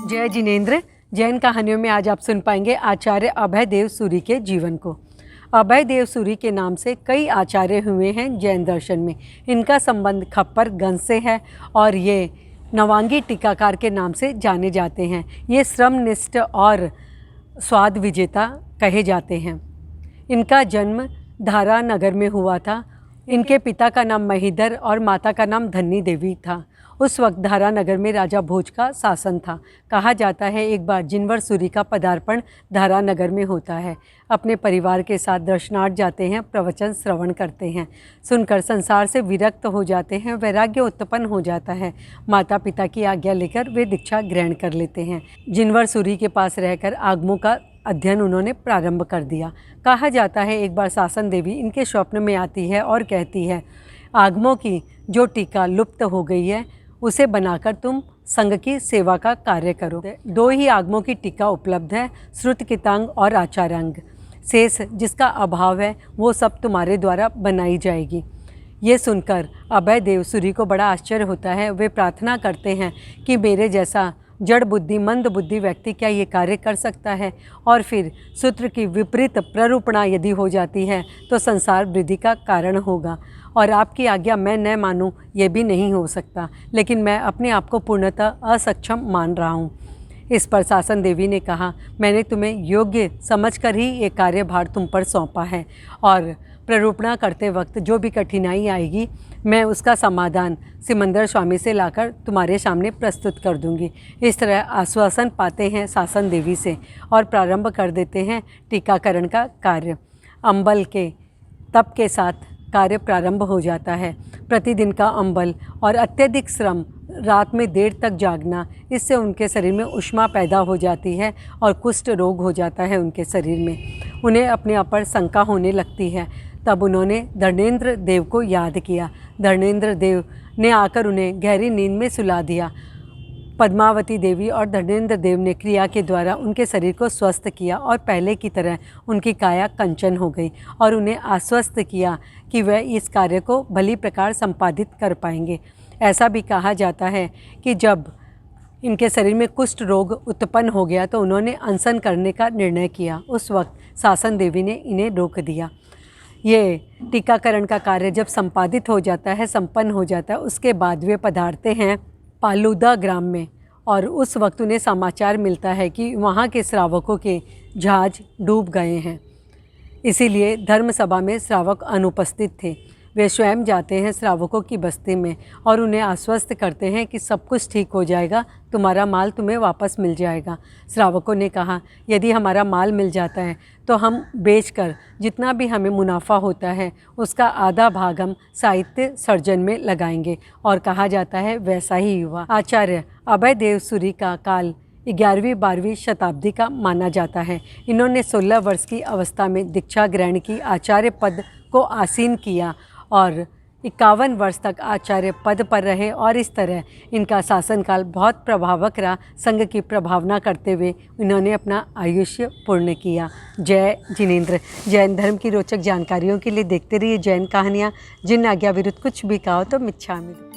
जय जिनेंद्र। जैन कहानियों में आज आप सुन पाएंगे आचार्य अभय देव सूरी के जीवन को। अभय देव सूरी के नाम से कई आचार्य हुए हैं जैन दर्शन में। इनका संबंध खप्पर गंज से है और ये नवांगी टीकाकार के नाम से जाने जाते हैं। ये श्रमनिष्ठ और स्वाद विजेता कहे जाते हैं। इनका जन्म धारा नगर में हुआ था। इनके पिता का नाम महीधर और माता का नाम धन्नी देवी था। उस वक्त धारा नगर में राजा भोज का शासन था। कहा जाता है एक बार जिनवर सूरी का पदार्पण धारा नगर में होता है। अपने परिवार के साथ दर्शनार्थ जाते हैं, प्रवचन श्रवण करते हैं। सुनकर संसार से विरक्त हो जाते हैं, वैराग्य उत्पन्न हो जाता है। माता पिता की आज्ञा लेकर वे दीक्षा ग्रहण कर लेते हैं। जिनवर सूरी के पास रहकर आगमों का अध्ययन उन्होंने प्रारंभ कर दिया। कहा जाता है एक बार शासन देवी इनके स्वप्न में आती है और कहती है, आगमों की जो टीका लुप्त हो गई है उसे बनाकर तुम संघ की सेवा का कार्य करो। दो ही आगमों की टीका उपलब्ध है, श्रुत कितांग और आचार्यांग। शेष जिसका अभाव है वो सब तुम्हारे द्वारा बनाई जाएगी। ये सुनकर अभय देव सूरी को बड़ा आश्चर्य होता है। वे प्रार्थना करते हैं कि मेरे जैसा जड़ बुद्धि मंद बुद्धि व्यक्ति क्या ये कार्य कर सकता है, और फिर सूत्र की विपरीत प्ररूपणा यदि हो जाती है तो संसार वृद्धि का कारण होगा, और आपकी आज्ञा मैं न मानूं ये भी नहीं हो सकता, लेकिन मैं अपने आप को पूर्णतः असक्षम मान रहा हूँ। इस पर शासन देवी ने कहा, मैंने तुम्हें योग्य समझकर ही ये कार्यभार तुम पर सौंपा है, और प्ररूपणा करते वक्त जो भी कठिनाई आएगी मैं उसका समाधान सिमंदर स्वामी से लाकर तुम्हारे सामने प्रस्तुत कर दूंगी। इस तरह आश्वासन पाते हैं शासन देवी से और प्रारंभ कर देते हैं टीकाकरण का कार्य। अंबल के तप के साथ कार्य प्रारंभ हो जाता है। प्रतिदिन का अंबल और अत्यधिक श्रम, रात में देर तक जागना, इससे उनके शरीर में ऊष्मा पैदा हो जाती है और कुष्ठ रोग हो जाता है उनके शरीर में। उन्हें अपने आप पर शंका होने लगती है। तब उन्होंने धर्मेंद्र देव को याद किया। धर्मेंद्र देव ने आकर उन्हें गहरी नींद में सुला दिया। पद्मावती देवी और धर्मेंद्र देव ने क्रिया के द्वारा उनके शरीर को स्वस्थ किया और पहले की तरह उनकी काया कंचन हो गई, और उन्हें आश्वस्त किया कि वह इस कार्य को भली प्रकार संपादित कर पाएंगे। ऐसा भी कहा जाता है कि जब इनके शरीर में कुष्ठ रोग उत्पन्न हो गया तो उन्होंने अनशन करने का निर्णय किया। उस वक्त शासन देवी ने इन्हें रोक दिया। ये टीकाकरण का कार्य जब संपादित हो जाता है, संपन्न हो जाता है, उसके बाद वे पधारते हैं पालूदा ग्राम में, और उस वक्त उन्हें समाचार मिलता है कि वहाँ के श्रावकों के जहाज डूब गए हैं। इसीलिए धर्म सभा में श्रावक अनुपस्थित थे। वे स्वयं जाते हैं श्रावकों की बस्ती में और उन्हें आश्वस्त करते हैं कि सब कुछ ठीक हो जाएगा, तुम्हारा माल तुम्हें वापस मिल जाएगा। श्रावकों ने कहा, यदि हमारा माल मिल जाता है तो हम बेचकर जितना भी हमें मुनाफा होता है उसका आधा भाग हम साहित्य सर्जन में लगाएंगे। और कहा जाता है वैसा ही हुआ। आचार्य अभय देव सूरी का काल 11वीं-12वीं शताब्दी का माना जाता है। इन्होंने 16 वर्ष की अवस्था में दीक्षा ग्रहण की, आचार्य पद को आसीन किया और 51 वर्ष तक आचार्य पद पर रहे, और इस तरह इनका शासनकाल बहुत प्रभावक रहा। संघ की प्रभावना करते हुए इन्होंने अपना आयुष्य पूर्ण किया। जय जिनेंद्र। जैन धर्म की रोचक जानकारियों के लिए देखते रहिए जैन कहानियाँ। जिन आज्ञा विरुद्ध कुछ भी कहा हो तो मिच्छामि।